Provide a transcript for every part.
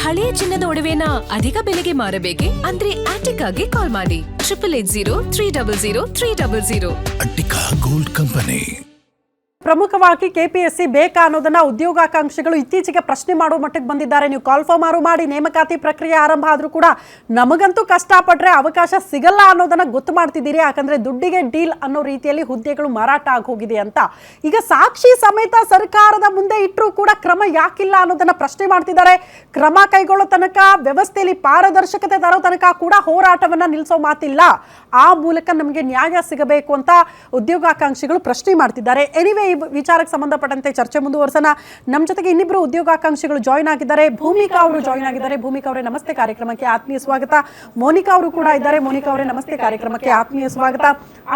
ಹಳೆಯ ಚಿನ್ನದ ಒಡವೆನ ಅಧಿಕ ಬೆಲೆಗೆ ಮಾರಬೇಕೆ? ಅಂದ್ರೆ ಆಟಿಕಾಗೆ ಕಾಲ್ ಮಾಡಿ 8880 ಅಟ್ಟಿಕಾ ಗೋಲ್ಡ್ ಕಂಪನಿ. ಪ್ರಮುಖವಾಗಿ ಕೆಪಿಎಸ್ಸಿ ಬೇಕಾ ಅನ್ನೋದನ್ನ ಉದ್ಯೋಗಾಕಾಂಕ್ಷಿಗಳು ಇತ್ತೀಚೆಗೆ ಪ್ರಶ್ನೆ ಮಾಡೋ ಮಟ್ಟಕ್ಕೆ ಬಂದಿದ್ದಾರೆ. ನೀವು ಕಾಲ್ಫಾರ್ಮ್ ಮಾಡಿ ನೇಮಕಾತಿ ಪ್ರಕ್ರಿಯೆ ಆರಂಭ ಆದ್ರೂ ಕೂಡ ನಮಗಂತೂ ಕಷ್ಟಪಟ್ರೆ ಅವಕಾಶ ಸಿಗಲ್ಲ ಅನ್ನೋದನ್ನ ಗೊತ್ತು ಮಾಡ್ತಿದ್ದೀರಿ. ಯಾಕಂದ್ರೆ ದುಡ್ಡಿಗೆ ಡೀಲ್ ಅನ್ನೋ ರೀತಿಯಲ್ಲಿ ಹುದ್ದೆಗಳು ಮಾರಾಟ ಆಗೋಗಿದೆ ಅಂತ ಈಗ ಸಾಕ್ಷಿ ಸಮೇತ ಸರ್ಕಾರದ ಮುಂದೆ ಇಟ್ಟರೂ ಕೂಡ ಕ್ರಮ ಯಾಕಿಲ್ಲ ಅನ್ನೋದನ್ನ ಪ್ರಶ್ನೆ ಮಾಡ್ತಿದ್ದಾರೆ. ಕ್ರಮ ಕೈಗೊಳ್ಳೋ ತನಕ, ವ್ಯವಸ್ಥೆಯಲ್ಲಿ ಪಾರದರ್ಶಕತೆ ತರೋ ತನಕ ಕೂಡ ಹೋರಾಟವನ್ನ ನಿಲ್ಲಿಸೋ ಮಾತಿಲ್ಲ. ಆ ಮೂಲಕ ನಮಗೆ ನ್ಯಾಯ ಸಿಗಬೇಕು ಅಂತ ಉದ್ಯೋಗಾಕಾಂಕ್ಷಿಗಳು ಪ್ರಶ್ನೆ ಮಾಡ್ತಿದ್ದಾರೆ. ಎನಿವೇ, ಈ ವಿಚಾರಕ್ಕೆ ಸಂಬಂಧಪಟ್ಟಂತೆ ಚರ್ಚೆ ಮುಂದುವರ್ಸೋಣ. ನಮ್ಮ ಜೊತೆಗೆ ಇನ್ನಿಬ್ರು ಉದ್ಯೋಗಾಕಾಂಕ್ಷಿಗಳು ಜಾಯ್ನ್ ಆಗಿದ್ದಾರೆ. ಭೂಮಿಕಾ ಅವರು ಜಾಯ್ನ್ ಆಗಿದ್ದಾರೆ. ಭೂಮಿಕಾ ಅವರೇ ನಮಸ್ತೆ, ಕಾರ್ಯಕ್ರಮಕ್ಕೆ ಆತ್ಮೀಯ ಸ್ವಾಗತ. ಮೋನಿಕಾ ಅವರು ಕೂಡ ಇದ್ದಾರೆ. ಮೋನಿಕಾ ಅವರೇ ನಮಸ್ತೆ, ಕಾರ್ಯಕ್ರಮಕ್ಕೆ ಆತ್ಮೀಯ ಸ್ವಾಗತ.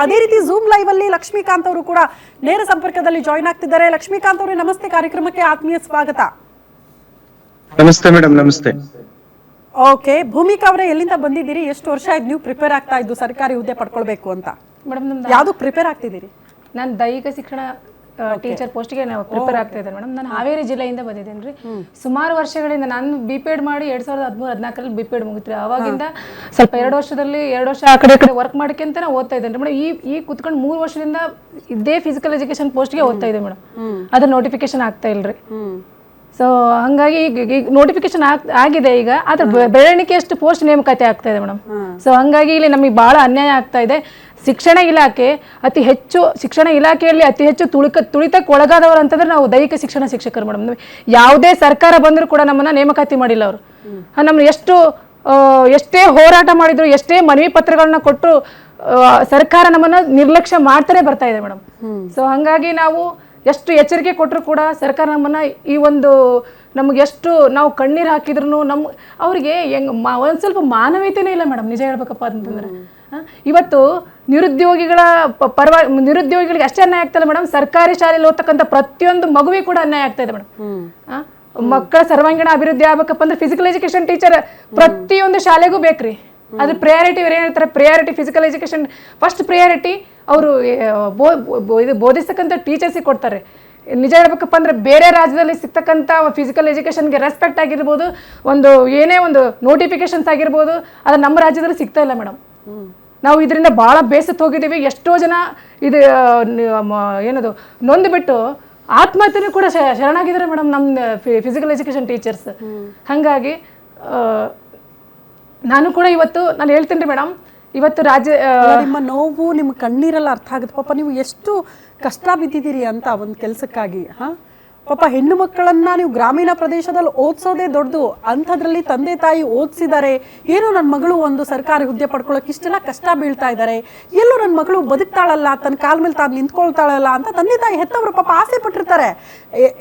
ಅದೇ ರೀತಿ ಝೂಮ್ ಲೈವ್ ಅಲ್ಲಿ ಲಕ್ಷ್ಮೀಕಾಂತ್ ಅವರು ಕೂಡ ನೇರ ಸಂಪರ್ಕದಲ್ಲಿ ಜಾಯ್ನ್ ಆಗ್ತಿದ್ದಾರೆ. ಲಕ್ಷ್ಮೀಕಾಂತ್ ಅವರೇ ನಮಸ್ತೆ, ಕಾರ್ಯಕ್ರಮಕ್ಕೆ ಆತ್ಮೀಯ ಸ್ವಾಗತ. ನಮಸ್ತೆ ಮೇಡಮ್. ನಮಸ್ತೆ. ಓಕೆ, ಭೂಮಿಕಾ ಅವರೇ ಎಲ್ಲಿಂದ ಬಂದಿದ್ದೀರಿ? ಎಷ್ಟು ವರ್ಷ ಆಯ್ತು ನೀವು ಪ್ರಿಪೇರ್ ಆಗ್ತಾ ಇದ್ದು ಸರ್ಕಾರಿ ಹುದ್ದೆ ಪಡ್ಕೊಳ್ಬೇಕು ಅಂತ? ಮೇಡಮ್, ಯಾವ್ದು ಪ್ರಿಪೇರ್ ಆಗ್ತಿದ್ದೀರಿ? ನಾನು ದೈಹಿಕ ಶಿಕ್ಷಣ ಟೀಚರ್ ಪೋಸ್ಟ್ಗೆ ನಾವು ಪ್ರಿಪೇರ್ ಆಗ್ತಾ ಇದ್ದೇನೆ ಮೇಡಮ್. ನಾನು ಹಾವೇರಿ ಜಿಲ್ಲೆಯಿಂದ ಬಂದಿದ್ದೇನೆ ರೀ. ಸುಮಾರು ವರ್ಷಗಳಿಂದ ನಾನು BPED ಮಾಡಿ 2013-14 BPED ಮುಗಿತ್ರಿ. ಅವಾಗಿಂದ ಸ್ವಲ್ಪ 2 ವರ್ಷ ಆ ಕಡೆ ವರ್ಕ್ ಮಾಡಕ್ಕಿಂತ ನಾವು ಓದ್ತಾ ಇದ್ದೇನೆ ಮೇಡಮ್. ಈ ಕುತ್ಕೊಂಡು 3 ವರ್ಷದಿಂದ ಇದೇ ಫಿಸಿಕಲ್ ಎಜುಕೇಶನ್ ಪೋಸ್ಟ್ಗೆ ಓದ್ತಾ ಇದೆ ಮೇಡಮ್. ಅದ್ರ ನೋಟಿಫಿಕೇಶನ್ ಆಗ್ತಾ ಇಲ್ರಿ. ಸೊ ಹಂಗಾಗಿ ಈಗ ನೋಟಿಫಿಕೇಶನ್ ಆಗಿದೆ. ಈಗ ಅದ್ರ ಬೆರಳಿಕೆಯಷ್ಟು ಪೋಸ್ಟ್ ನೇಮಕಾತಿ ಆಗ್ತಾ ಇದೆ ಮೇಡಮ್. ಸೊ ಹಂಗಾಗಿ ಇಲ್ಲಿ ನಮಗೆ ಬಹಳ ಅನ್ಯಾಯ ಆಗ್ತಾ ಇದೆ. ಶಿಕ್ಷಣ ಇಲಾಖೆಯಲ್ಲಿ ಅತಿ ಹೆಚ್ಚು ತುಳಿತಕ್ಕೆ ಒಳಗಾದವರು ಅಂತಂದ್ರೆ ನಾವು ದೈಹಿಕ ಶಿಕ್ಷಣ ಶಿಕ್ಷಕರು ಮೇಡಮ್. ಯಾವುದೇ ಸರ್ಕಾರ ಬಂದರೂ ಕೂಡ ನಮ್ಮನ್ನ ನೇಮಕಾತಿ ಮಾಡಿಲ್ಲ ಅವರು. ನಮ್ಮನ್ನ ಎಷ್ಟೇ ಹೋರಾಟ ಮಾಡಿದ್ರು, ಎಷ್ಟೇ ಮನವಿ ಪತ್ರಗಳನ್ನ ಕೊಟ್ಟು ಸರ್ಕಾರ ನಮ್ಮನ್ನ ನಿರ್ಲಕ್ಷ್ಯ ಮಾಡ್ತಾನೆ ಬರ್ತಾ ಇದೆ ಮೇಡಮ್. ಸೊ ಹಂಗಾಗಿ ನಾವು ಎಷ್ಟು ಎಚ್ಚರಿಕೆ ಕೊಟ್ಟರು ಕೂಡ ಸರ್ಕಾರ ನಮ್ಮನ್ನ ಈ ಒಂದು ನಮ್ಗೆ ಎಷ್ಟು ನಾವು ಕಣ್ಣೀರು ಹಾಕಿದ್ರು ಅವ್ರಿಗೆ ಒಂದು ಸ್ವಲ್ಪ ಮಾನವೀಯತೆನೇ ಇಲ್ಲ ಮೇಡಮ್. ನಿಜ ಹೇಳ್ಬೇಕಪ್ಪ ಅಂತಂದ್ರೆ ಇವತ್ತು ನಿರುದ್ಯೋಗಿಗಳಿಗೆ ಅಷ್ಟೇ ಅನ್ಯಾಯ ಆಗ್ತದೆ ಮೇಡಮ್. ಸರ್ಕಾರಿ ಶಾಲೆಯಲ್ಲಿ ಓದ್ತಕ್ಕಂಥ ಪ್ರತಿಯೊಂದು ಮಗುವಿಗೆ ಕೂಡ ಅನ್ಯಾಯ ಆಗ್ತಾ ಇದೆ ಮೇಡಮ್. ಮಕ್ಕಳ ಸರ್ವಾಂಗೀಣ ಅಭಿವೃದ್ಧಿ ಆಗ್ಬೇಕಪ್ಪ ಅಂದ್ರೆ ಫಿಸಿಕಲ್ ಎಜುಕೇಶನ್ ಟೀಚರ್ ಪ್ರತಿಯೊಂದು ಶಾಲೆಗೂ ಬೇಕ್ರಿ. ಅದು ಪ್ರಿಯಾರಿಟಿ ಏನ್ ಹೇಳ್ತಾರೆ, priority physical education first priority ಅವರು ಬೋಧಿಸ್ತಕ್ಕಂಥ ಟೀಚರ್ಸಿಗೆ ಕೊಡ್ತಾರೆ. ನಿಜ ಹೇಳ್ಬೇಕಪ್ಪ ಅಂದ್ರೆ ಬೇರೆ ರಾಜ್ಯದಲ್ಲಿ ಸಿಗ್ತಕ್ಕಂಥ ಫಿಸಿಕಲ್ ಎಜುಕೇಶನ್ಗೆ ರೆಸ್ಪೆಕ್ಟ್ ಆಗಿರ್ಬೋದು, ಏನೇ ಒಂದು ನೋಟಿಫಿಕೇಶನ್ಸ್ ಆಗಿರ್ಬೋದು, ಅದು ನಮ್ಮ ರಾಜ್ಯದಲ್ಲಿ ಸಿಗ್ತಾ ಇಲ್ಲ ಮೇಡಮ್. ನಾವು ಇದರಿಂದ ಭಾಳ ಬೇಸತ್ತು ಹೋಗಿದ್ದೀವಿ. ಎಷ್ಟೋ ಜನ ಇದು ಏನದು ನೊಂದು ಬಿಟ್ಟು ಆತ್ಮಹತ್ಯೆನೂ ಕೂಡ ಶರಣಾಗಿದ್ದಾರೆ ಮೇಡಮ್ ನಮ್ಮ ಫಿಸಿಕಲ್ ಎಜುಕೇಶನ್ ಟೀಚರ್ಸ್. ಹಾಗಾಗಿ ನಾನು ಕೂಡ ನಾನು ಹೇಳ್ತೀನಿ ರೀ ಮೇಡಮ್, ಇವತ್ತು ನಿಮ್ಮ ನೋವು ನಿಮ್ಮ ಕಣ್ಣೀರೆಲ್ಲ ಅರ್ಥ ಆಗುತ್ತೆ. ಪಾಪ ನೀವು ಎಷ್ಟು ಕಷ್ಟ ಬಿದ್ದಿದ್ದೀರಿ ಅಂತ ಒಂದು ಕೆಲಸಕ್ಕಾಗಿ. ಪಾಪ ಹೆಣ್ಣು ಮಕ್ಕಳನ್ನ ನೀವು ಗ್ರಾಮೀಣ ಪ್ರದೇಶದಲ್ಲಿ ಓದಿಸೋದೇ ದೊಡ್ಡದು, ಅಂಥದ್ರಲ್ಲಿ ತಂದೆ ತಾಯಿ ಓದಿಸಿದ್ದಾರೆ. ಏನೋ ನನ್ನ ಮಗಳು ಒಂದು ಸರ್ಕಾರಿ ಹುದ್ದೆ ಪಡ್ಕೊಳ್ಳೋಕೆ ಇಷ್ಟೆಲ್ಲ ಕಷ್ಟ ಬೀಳ್ತಾ ಇದ್ದಾರೆ, ಎಲ್ಲೋ ನನ್ನ ಮಗಳು ಬದುಕ್ತಾಳಲ್ಲ, ತನ್ನ ಕಾಲ ಮೇಲೆ ತಾನು ನಿಂತ್ಕೊಳ್ತಾಳಲ್ಲ ಅಂತ ತಂದೆ ತಾಯಿ ಹೆತ್ತವರು ಪಾಪ ಆಸೆ ಪಟ್ಟಿರ್ತಾರೆ.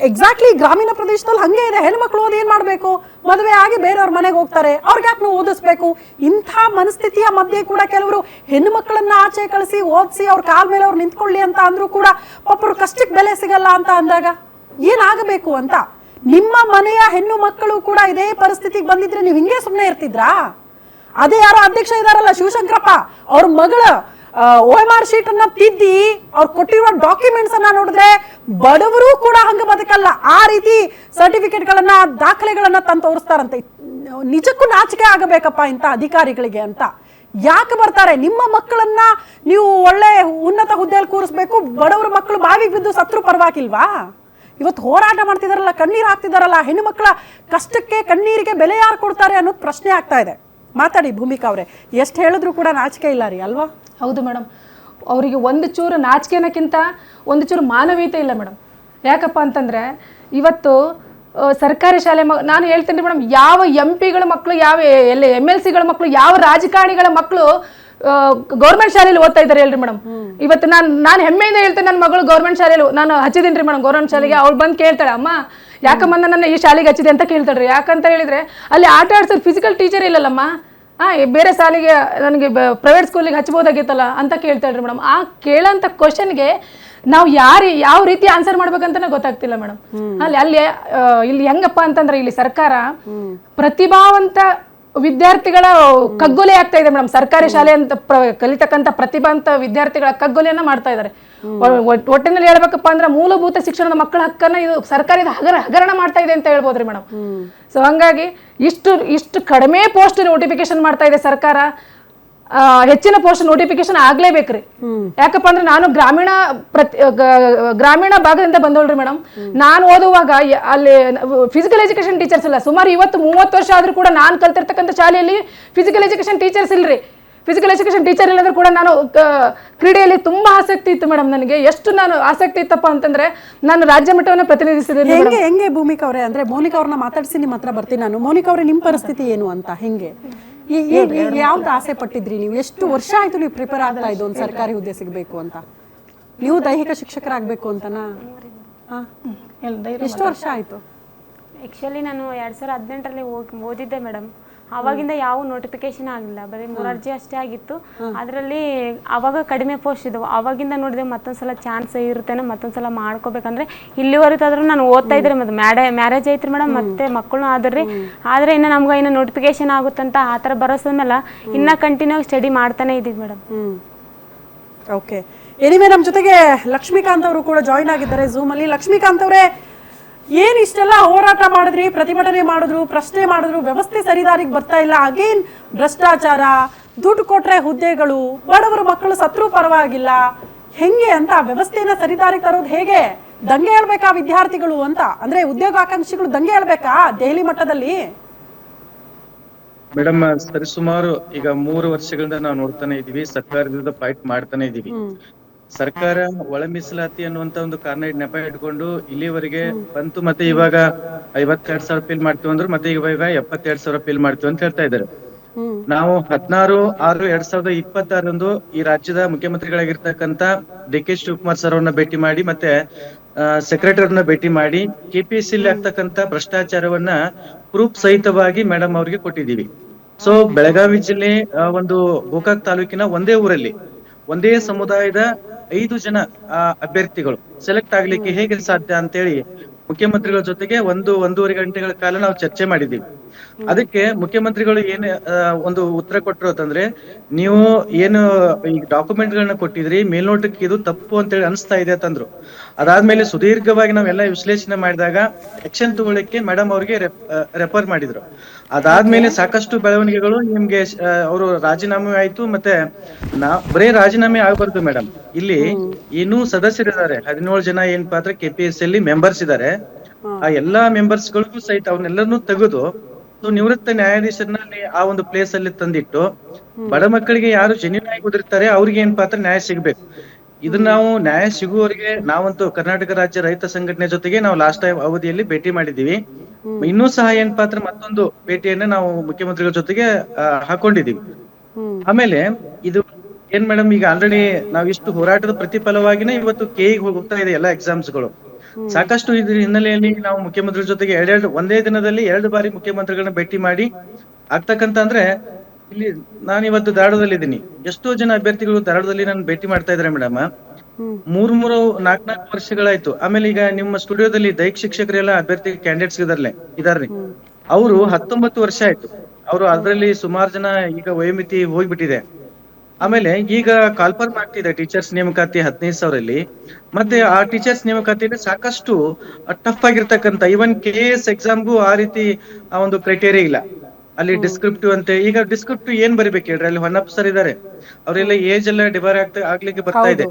ಎಕ್ಸಾಕ್ಟ್ಲಿ ಗ್ರಾಮೀಣ ಪ್ರದೇಶದಲ್ಲಿ ಹಂಗೆ ಇದೆ. ಹೆಣ್ಮಕ್ಳು ಓದಿ ಏನ್ ಮಾಡಬೇಕು, ಮದುವೆ ಆಗಿ ಬೇರೆಯವ್ರ ಮನೆಗೆ ಹೋಗ್ತಾರೆ, ಅವ್ರಿಗೆ ಯಾಕೆ ನಾವು ಓದಿಸ್ಬೇಕು? ಇಂಥ ಮನಸ್ಥಿತಿಯ ಮಧ್ಯೆ ಕೂಡ ಕೆಲವರು ಹೆಣ್ಣು ಮಕ್ಕಳನ್ನ ಆಚೆ ಕಳಿಸಿ ಓದಿಸಿ ಅವ್ರ ಕಾಲ ಮೇಲೆ ಅವ್ರು ನಿಂತ್ಕೊಳ್ಳಿ ಅಂತ ಅಂದ್ರೂ ಕೂಡ ಪಾಪ ಅವ್ರ ಕಷ್ಟಕ್ಕೆ ಬೆಲೆ ಸಿಗಲ್ಲ ಅಂತ ಅಂದಾಗ ಏನಾಗಬೇಕು ಅಂತ. ನಿಮ್ಮ ಮನೆಯ ಹೆಣ್ಣು ಮಕ್ಕಳು ಕೂಡ ಇದೇ ಪರಿಸ್ಥಿತಿಗೆ ಬಂದಿದ್ರೆ ನೀವು ಹಿಂಗೆ ಸುಮ್ಮನೆ ಇರ್ತಿದ್ರಾ? ಅದೇ ಯಾರೋ ಅಧ್ಯಕ್ಷ ಇದಾರಲ್ಲ ಶಿವಶಂಕರಪ್ಪ, ಅವ್ರ ಮಗಳ OMR ಶೀಟ್ ಅನ್ನ ತಿದ್ದಿ ಅವ್ರು ಕೊಟ್ಟಿರುವ ಡಾಕ್ಯುಮೆಂಟ್ಸ್ ಅನ್ನ ನೋಡಿದ್ರೆ ಬಡವರು ಕೂಡ ಹಂಗ ಬದುಕಲ್ಲ. ಆ ರೀತಿ ಸರ್ಟಿಫಿಕೇಟ್ ಗಳನ್ನ, ದಾಖಲೆಗಳನ್ನ ತಂದು ತೋರಿಸ್ತಾರಂತೆ. ನಿಜಕ್ಕೂ ನಾಚಿಕೆ ಆಗಬೇಕಪ್ಪ ಇಂಥ ಅಧಿಕಾರಿಗಳಿಗೆ ಅಂತ. ಯಾಕೆ ಬರ್ತಾರೆ? ನಿಮ್ಮ ಮಕ್ಕಳನ್ನ ನೀವು ಒಳ್ಳೆ ಉನ್ನತ ಹುದ್ದೆಯಲ್ಲಿ ಕೂರಿಸ್ಬೇಕು, ಬಡವರ ಮಕ್ಕಳು ಬಾವಿಗೆ ಬಿದ್ದು ಸತ್ರು ಪರವಾಗಿಲ್ವಾ? ಇವತ್ತು ಹೋರಾಟ ಮಾಡ್ತಿದಾರಲ್ಲ, ಕಣ್ಣೀರು ಹಾಕ್ತಿದಾರಲ್ಲ, ಹೆಣ್ಣು ಮಕ್ಕಳ ಕಷ್ಟಕ್ಕೆ ಕಣ್ಣೀರಿಗೆ ಬೆಲೆ ಯಾರು ಕೊಡ್ತಾರೆ ಅನ್ನೋದು ಪ್ರಶ್ನೆ ಆಗ್ತಾ ಇದೆ. ಮಾತಾಡಿ ಭೂಮಿಕಾ ಅವರೇ, ಎಷ್ಟು ಹೇಳಿದ್ರು ಕೂಡ ನಾಚಿಕೆ ಇಲ್ಲ ರೀ ಅಲ್ವಾ? ಹೌದು ಮೇಡಮ್, ಅವರಿಗೆ ಒಂದು ಚೂರು ನಾಚಿಕೆ ಅನ್ನೋಕ್ಕಿಂತ ಒಂದು ಚೂರು ಮಾನವೀಯತೆ ಇಲ್ಲ ಮೇಡಮ್. ಯಾಕಪ್ಪ ಅಂತಂದ್ರೆ ಇವತ್ತು ಸರ್ಕಾರಿ ಶಾಲೆ ನಾನು ಹೇಳ್ತೇನೆ ಮೇಡಮ್, ಯಾವ MP ಗಳ ಮಕ್ಕಳು, ಯಾವ MLCಗಳ ಮಕ್ಕಳು, ಯಾವ ರಾಜಕಾರಣಿಗಳ ಮಕ್ಕಳು ಗೌರ್ಮೆಂಟ್ ಶಾಲೆಯಲ್ಲಿ ಓದ್ತಾ ಇದ್ದಾರೆ ಹೇಳ್ರಿ ಮೇಡಮ್. ಇವತ್ತು ನಾನು ಹೆಮ್ಮೆಯಿಂದ ಹೇಳ್ತೇನೆ, ನನ್ನ ಮಗಳು ಗೌರ್ಮೆಂಟ್ ಶಾಲೆಯಲ್ಲಿ ನಾನು ಹಚ್ಚಿದ್ದೀನಿ ರೀ ಮೇಡಮ್. ಗೌರ್ಮೆಂಟ್ ಶಾಲೆಗೆ ಅವ್ಳು ಬಂದು ಕೇಳ್ತಾಳೆ, ಅಮ್ಮ ಯಾಕಮ್ಮ ನನ್ನ ಈ ಶಾಲೆಗೆ ಹಚ್ಚಿದೆ ಅಂತ ಕೇಳ್ತಾಳ್ರಿ. ಯಾಕಂತ ಹೇಳಿದ್ರೆ ಅಲ್ಲಿ ಆಟ ಆಡ್ಸೋದು ಫಿಸಿಕಲ್ ಟೀಚರ್ ಇಲ್ಲಲ್ಲಮ್ಮ, ಬೇರೆ ಶಾಲೆಗೆ ನನಗೆ ಪ್ರೈವೇಟ್ ಸ್ಕೂಲಿಗೆ ಹಚ್ಬೋದಾಗಿತ್ತಲ್ಲ ಅಂತ ಕೇಳ್ತಾಳ್ರಿ ಮೇಡಮ್. ಆ ಕೇಳೋಂಥ ಕ್ವಶನ್ಗೆ ನಾವು ಯಾವ ರೀತಿ ಆನ್ಸರ್ ಮಾಡ್ಬೇಕಂತಾನೆ ಗೊತ್ತಾಗ್ತಿಲ್ಲ ಮೇಡಮ್. ಇಲ್ಲಿ ಹೆಂಗಪ್ಪ ಅಂತಂದ್ರೆ ಇಲ್ಲಿ ಸರ್ಕಾರ ಪ್ರತಿಭಾವಂತ ವಿದ್ಯಾರ್ಥಿಗಳ ಕಗ್ಗೊಲೆ ಆಗ್ತಾ ಇದೆ ಮೇಡಮ್. ಸರ್ಕಾರಿ ಶಾಲೆ ಅಂತ ಕಲಿತಕ್ಕಂಥ ಪ್ರತಿಭಾಂತ ವಿದ್ಯಾರ್ಥಿಗಳ ಕಗ್ಗೊಲೆಯನ್ನ ಮಾಡ್ತಾ ಇದ್ದಾರೆ. ಒಟ್ಟಿನಲ್ಲಿ ಹೇಳ್ಬೇಕಪ್ಪ ಅಂದ್ರೆ ಮೂಲಭೂತ ಶಿಕ್ಷಣದ ಮಕ್ಕಳ ಹಕ್ಕನ್ನ ಇದು ಸರ್ಕಾರದ ಹಗರಣ ಮಾಡ್ತಾ ಇದೆ ಅಂತ ಹೇಳ್ಬೋದ್ರಿ ಮೇಡಮ್. ಸೊ ಹಂಗಾಗಿ ಇಷ್ಟು ಕಡಿಮೆ ಪೋಸ್ಟ್ ನೋಟಿಫಿಕೇಶನ್ ಮಾಡ್ತಾ ಇದೆ ಸರ್ಕಾರ. ಹೆಚ್ಚಿನ ಪೋಸ್ಟ್ ನೋಟಿಫಿಕೇಶನ್ ಆಗ್ಲೇಬೇಕ್ರಿ. ಯಾಕಪ್ಪ ಅಂದ್ರೆ ನಾನು ಗ್ರಾಮೀಣ ಭಾಗದಿಂದ ಬಂದೋಳ್ರಿ ಮೇಡಮ್. ನಾನು ಓದುವಾಗ ಅಲ್ಲಿ ಫಿಸಿಕಲ್ ಎಜುಕೇಶನ್ ಟೀಚರ್ಸ್ ಇಲ್ಲ. ಸುಮಾರು 20-30 ವರ್ಷ ಆದ್ರೂ ಕೂಡ ನಾನು ಕಲ್ತಿರ್ತಕ್ಕಂಥ ಶಾಲೆಯಲ್ಲಿ ಫಿಸಿಕಲ್ ಎಜುಕೇಶನ್ ಟೀಚರ್ಸ್ ಇಲ್ರಿ. ಫಿಸಿಕಲ್ ಎಜುಕೇಶನ್ ಟೀಚರ್ ಇಲ್ಲಂದ್ರೆ ಕೂಡ ನಾನು ಕ್ರೀಡೆಯಲ್ಲಿ ತುಂಬಾ ಆಸಕ್ತಿ ಇತ್ತು ಮೇಡಮ್. ನನಗೆ ಎಷ್ಟು ನಾನು ಆಸಕ್ತಿ ಇತ್ತಪ್ಪ ಅಂತಂದ್ರೆ ನಾನು ರಾಜ್ಯ ಮಟ್ಟವನ್ನು ಪ್ರತಿನಿಧಿಸಿದ್ದೇನೆ. ಹೆಂಗೆ ಭೂಮಿಕಾ ಅವರೇ, ಅಂದ್ರೆ ಮೋನಿಕಾ ಅವ್ರನ್ನ ಮಾತಾಡಿಸಿ ನಿಮ್ಮ ಹತ್ರ ಬರ್ತೀನಿ ನಾನು. ಮೋನಿಕಾ ಅವರೇ, ನಿಮ್ಮ ಪರಿಸ್ಥಿತಿ ಏನು ಅಂತ, ಹೆಂಗೆ ಯಾವ್ದು ಆಸೆ ಪಟ್ಟಿದ್ರಿ ನೀವು? ಎಷ್ಟು ವರ್ಷ ಆಯ್ತು ನೀವು ಪ್ರಿಪೇರ್ ಆಗ್ತಾ ಇದ್ದು ಒಂದು ಸರ್ಕಾರಿ ಹುದ್ದೆ ಸಿಗಬೇಕು ಅಂತ? ನೀವು ದೈಹಿಕ ಶಿಕ್ಷಕರಾಗಬೇಕು ಅಂತನಾ? ಎಷ್ಟು ವರ್ಷ ಆಯ್ತು? ಆ್ಯಕ್ಚುಲಿ ನಾನು 2018ರಲ್ಲಿ ಓದಿದ್ದೆ ಮೇಡಮ್. ಆವಾಗಿಂದ ಯಾವ ನೋಟಿಫಿಕೇಶನ್ ಆಗಿಲ್ಲ, ಬರೀ ಮೊರಾರ್ಜಿ ಅಷ್ಟೇ ಆಗಿತ್ತು. ಅದರಲ್ಲಿ ಆವಾಗ ಕಡಿಮೆ ಪೋಸ್ಟ್ ಇದ್ದವು. ಆವಾಗಿಂದ ನೋಡಿದೆ ಮತ್ತೊಂದ್ಸಲ ಚಾನ್ಸ್ ಇರುತ್ತೇನೋ, ಮತ್ತೊಂದ್ಸಲ ಮಾಡ್ಕೋಬೇಕಂದ್ರೆ ಇಲ್ಲಿವರೆಗಾದ್ರೂ ನಾನು ಓದ್ತಾ ಇದ್ರೆ ಮತ್ತೆ ಮ್ಯಾರೇಜ್ ಐತ್ರಿ ಮೇಡಮ್, ಮತ್ತೆ ಮಕ್ಕಳು ಆದ್ರಿ. ಆದರೆ ಇನ್ನು ನಮ್ಗೆ ಇನ್ನು ನೋಟಿಫಿಕೇಶನ್ ಆಗುತ್ತಂತ ಆ ಥರ ಬರೋಸದ ಮೇಲೆ ಇನ್ನೂ ಕಂಟಿನ್ಯೂ ಸ್ಟಡಿ ಮಾಡ್ತಾನೆ ಇದ್ದೀವಿ ಮೇಡಮ್. ಓಕೆ, ಎನಿವೆ ನಮ್ಮ ಜೊತೆಗೆ ಲಕ್ಷ್ಮೀಕಾಂತ್ ಅವರು ಕೂಡ ಜಾಯಿನ್ ಆಗಿದ್ದಾರೆ ಝೂಮಲ್ಲಿ. ಲಕ್ಷ್ಮೀಕಾಂತ್ ಅವರೇ, ಏನ್ ಇಷ್ಟೆಲ್ಲ ಹೋರಾಟ ಮಾಡಿದ್ರಿ, ಪ್ರತಿಭಟನೆ ಮಾಡಿದ್ರು, ಪ್ರಶ್ನೆ ಮಾಡಿದ್ರು, ವ್ಯವಸ್ಥೆ ಸರಿದಾರಿಗೆ ಬರ್ತಾ ಇಲ್ಲ, ಅಗೇನ್ ಭ್ರಷ್ಟಾಚಾರ, ದುಡ್ಡು ಕೊಟ್ರೆ ಹುದ್ದೆಗಳು, ಬಡವರ ಮಕ್ಕಳು ಸತ್ರು ಪರವಾಗಿಲ್ಲ, ಹೆಂಗೆ ಅಂತ ವ್ಯವಸ್ಥೆಯನ್ನ ಸರಿದಾರಿಗೆ ತರೋದು ಹೇಗೆ? ದಂಗೆ ಹೇಳ್ಬೇಕಾ ವಿದ್ಯಾರ್ಥಿಗಳು ಅಂತ? ಅಂದ್ರೆ ಉದ್ಯೋಗಾಕಾಂಕ್ಷಿಗಳು ದಂಗೆ ಹೇಳ್ಬೇಕಾ ದೆಹಲಿ ಮಟ್ಟದಲ್ಲಿ? ಮೇಡಮ್, ಸರಿಸುಮಾರು ಈಗ 3 ವರ್ಷಗಳಿಂದ ನಾವು ನೋಡ್ತಾನೆ ಇದೀವಿ, ಸರ್ಕಾರದಿಂದ ಫೈಟ್ ಮಾಡ್ತಾನೆ ಇದೀವಿ. ಸರ್ಕಾರ ಒಳ ಮೀಸಲಾತಿ ಅನ್ನುವಂತ ಒಂದು ಕಾರಣ ನೆಪ ಇಟ್ಕೊಂಡು ಇಲ್ಲಿವರೆಗೆ ಬಂತು. ಮತ್ತೆ ಇವಾಗ 52,000 ಫೀಲ್ ಮಾಡ್ತೀವಿ ಅಂದ್ರು, ಮತ್ತೆ ಇವಾಗ 72,000 ಫೀಲ್ ಮಾಡ್ತೀವಿ ಅಂತ ಹೇಳ್ತಾ ಇದ್ದಾರೆ. ನಾವು 16/6/2026 ಈ ರಾಜ್ಯದ ಮುಖ್ಯಮಂತ್ರಿಗಳಾಗಿರ್ತಕ್ಕಂತ ಡಿ.ಕೆ. ಶಿವಕುಮಾರ್ ಸರ್ ಅವ್ರನ್ನ ಭೇಟಿ ಮಾಡಿ, ಮತ್ತೆ ಸೆಕ್ರೆಟರಿಯನ್ನ ಭೇಟಿ ಮಾಡಿ ಕೆಪಿಎಸ್ಸಿಲಿ ಆಗ್ತಕ್ಕಂತ ಭ್ರಷ್ಟಾಚಾರವನ್ನ ಪ್ರೂಫ್ ಸಹಿತವಾಗಿ ಮೇಡಮ್ ಅವ್ರಿಗೆ ಕೊಟ್ಟಿದೀವಿ. ಸೊ ಬೆಳಗಾವಿ ಜಿಲ್ಲೆ ಒಂದು ಗೋಕಾಕ್ ತಾಲೂಕಿನ ಒಂದೇ ಊರಲ್ಲಿ ಒಂದೇ ಸಮುದಾಯದ 5 ಜನ ಅಭ್ಯರ್ಥಿಗಳು ಸೆಲೆಕ್ಟ್ ಆಗ್ಲಿಕ್ಕೆ ಹೇಗೆ ಸಾಧ್ಯ ಅಂತೇಳಿ ಮುಖ್ಯಮಂತ್ರಿಗಳ ಜೊತೆಗೆ 1-1.5 ಗಂಟೆಗಳ ಕಾಲ ನಾವು ಚರ್ಚೆ ಮಾಡಿದ್ದೀವಿ. ಅದಕ್ಕೆ ಮುಖ್ಯಮಂತ್ರಿಗಳು ಏನ್ ಒಂದು ಉತ್ತರ ಕೊಟ್ಟರು ಅಂತಂದ್ರೆ, ನೀವು ಏನು ಈ ಡಾಕ್ಯುಮೆಂಟ್ ಗಳನ್ನ ಕೊಟ್ಟಿದ್ರಿ, ಮೇಲ್ನೋಟಕ್ಕೆ ಇದು ತಪ್ಪು ಅಂತೇಳಿ ಅನಿಸ್ತಾ ಇದೆ ಅಂತಂದ್ರು. ಅದಾದ್ಮೇಲೆ ಸುದೀರ್ಘವಾಗಿ ನಾವೆಲ್ಲ ವಿಶ್ಲೇಷಣೆ ಮಾಡಿದಾಗ ಆಕ್ಷನ್ ತಗೊಳ್ಳಿಕ್ಕೆ ಮೇಡಮ್ ಅವ್ರಿಗೆ ರೆಫರ್ ಮಾಡಿದ್ರು. ಅದಾದ್ಮೇಲೆ ಸಾಕಷ್ಟು ಬೆಳವಣಿಗೆಗಳು ನಿಮ್ಗೆ ಅವರು ರಾಜೀನಾಮೆ ಆಯ್ತು. ಮತ್ತೆ ಬರೇ ರಾಜೀನಾಮೆ ಆಗ್ಬಾರ್ದು ಮೇಡಮ್, ಇಲ್ಲಿ ಇನ್ನೂ ಸದಸ್ಯರಿದ್ದಾರೆ 17 ಜನ ಏನಪ್ಪಾ ಅಂದ್ರೆ ಕೆಪಿಎಸ್ಸಿ ಅಲ್ಲಿ ಮೆಂಬರ್ಸ್ ಇದ್ದಾರೆ. ಆ ಎಲ್ಲಾ ಮೆಂಬರ್ಸ್ ಗಳಿಗೂ ಸಹಿತ ಅವನ್ನೆಲ್ಲರನ್ನೂ ತೆಗೆದು ನಿವೃತ್ತ ನ್ಯಾಯಾಧೀಶರನ್ನ ಆ ಒಂದು ಪ್ಲೇಸ್ ಅಲ್ಲಿ ತಂದಿಟ್ಟು ಬಡ ಮಕ್ಕಳಿಗೆ ಯಾರು ಜೆನ್ಯೂನ್ ಆಗಿ ಓದಿರ್ತಾರೆ ಅವ್ರಿಗೆ ಏನಪ್ಪಾ ಅಂದ್ರೆ ನ್ಯಾಯ ಸಿಗ್ಬೇಕು. ಇದನ್ನ ನಾವು ನ್ಯಾಯ ಸಿಗುವವರೆಗೆ ನಾವಂತೂ ಕರ್ನಾಟಕ ರಾಜ್ಯ ರೈತ ಸಂಘಟನೆ ಜೊತೆಗೆ ನಾವು ಲಾಸ್ಟ್ ಟೈಮ್ ಅವಧಿಯಲ್ಲಿ ಭೇಟಿ ಮಾಡಿದೀವಿ. ಇನ್ನೂ ಸಹ ಏನಪ್ಪಾ ಅಂದ್ರೆ ಮತ್ತೊಂದು ಭೇಟಿಯನ್ನ ನಾವು ಮುಖ್ಯಮಂತ್ರಿಗಳ ಜೊತೆಗೆ ಹಾಕೊಂಡಿದೀವಿ. ಆಮೇಲೆ ಇದು ಏನ್ ಮೇಡಮ್, ಈಗ ಆಲ್ರೆಡಿ ನಾವ್ ಇಷ್ಟು ಹೋರಾಟದ ಪ್ರತಿಫಲವಾಗಿನೇ ಇವತ್ತು ಕೆಇಗೆ ಹೋಗ್ತಾ ಇದೆ ಎಲ್ಲಾ ಎಕ್ಸಾಮ್ಸ್ ಗಳು. ಸಾಕಷ್ಟು ಇದ್ರ ಹಿನ್ನೆಲೆಯಲ್ಲಿ ನಾವು ಮುಖ್ಯಮಂತ್ರಿ ಜೊತೆಗೆ ಒಂದೇ ದಿನದಲ್ಲಿ 2 ಬಾರಿ ಮುಖ್ಯಮಂತ್ರಿಗಳನ್ನ ಭೇಟಿ ಮಾಡಿ ಆಗ್ತಕ್ಕಂತ ಅಂದ್ರೆ, ಇಲ್ಲಿ ನಾನು ಇವತ್ತು ಧಾರವಾಡದಲ್ಲಿ ಇದ್ದೀನಿ, ಎಷ್ಟೋ ಜನ ಅಭ್ಯರ್ಥಿಗಳು ಧಾರವಾಡದಲ್ಲಿ ನಾನು ಭೇಟಿ ಮಾಡ್ತಾ ಇದಾರೆ ಮೇಡಮ್. 4 ವರ್ಷಗಳಾಯ್ತು. ಆಮೇಲೆ ಈಗ ನಿಮ್ಮ ಸ್ಟುಡಿಯೋದಲ್ಲಿ ದೈಹಿಕ ಶಿಕ್ಷಕರೆಲ್ಲ ಅಭ್ಯರ್ಥಿ ಕ್ಯಾಂಡಿಡೇಟ್ಸ್ ಇದಾರ್ರಿ, ಅವರು 19 ವರ್ಷ ಆಯ್ತು. ಅವರು ಅದರಲ್ಲಿ ಸುಮಾರು ಜನ ಈಗ ವಯೋಮಿತಿ ಹೋಗ್ಬಿಟ್ಟಿದೆ. ಆಮೇಲೆ ಈಗ ಕಾಲ್ಫರ್ಮ್ ಆಗ್ತಿದೆ ಟೀಚರ್ಸ್ ನೇಮಕಾತಿ 15,000 ಮತ್ತೆ ಆ ಟೀಚರ್ಸ್ ನೇಮಕಾತಿಯಲ್ಲಿ ಸಾಕಷ್ಟು ಟಫ್ ಆಗಿರ್ತಕ್ಕಂಥ ಈವನ್ KAS ಎಕ್ಸಾಮ್ಗೂ ಆ ರೀತಿ ಆ ಒಂದು ಕ್ರೈಟೇರಿಯಾ ಇಲ್ಲ. ಅಲ್ಲಿ ಡಿಸ್ಕ್ರಿಪ್ಟಿವ್ ಅಂತೆ. ಈಗ ಡಿಸ್ಕ್ರಿಪ್ಟಿವ್ ಏನ್ ಬರಿಬೇಕು ಹೇಳ್ರಿ? ಅಲ್ಲಿ ಹೊನ್ನಪ್ಪ ಸರ್ ಇದಾರೆ, ಅವರೆಲ್ಲ ಏಜ್ ಎಲ್ಲ ಡಿವೈಡ್ ಆಗ್ಲಿಕ್ಕೆ ಬರ್ತಾ ಇದೆ.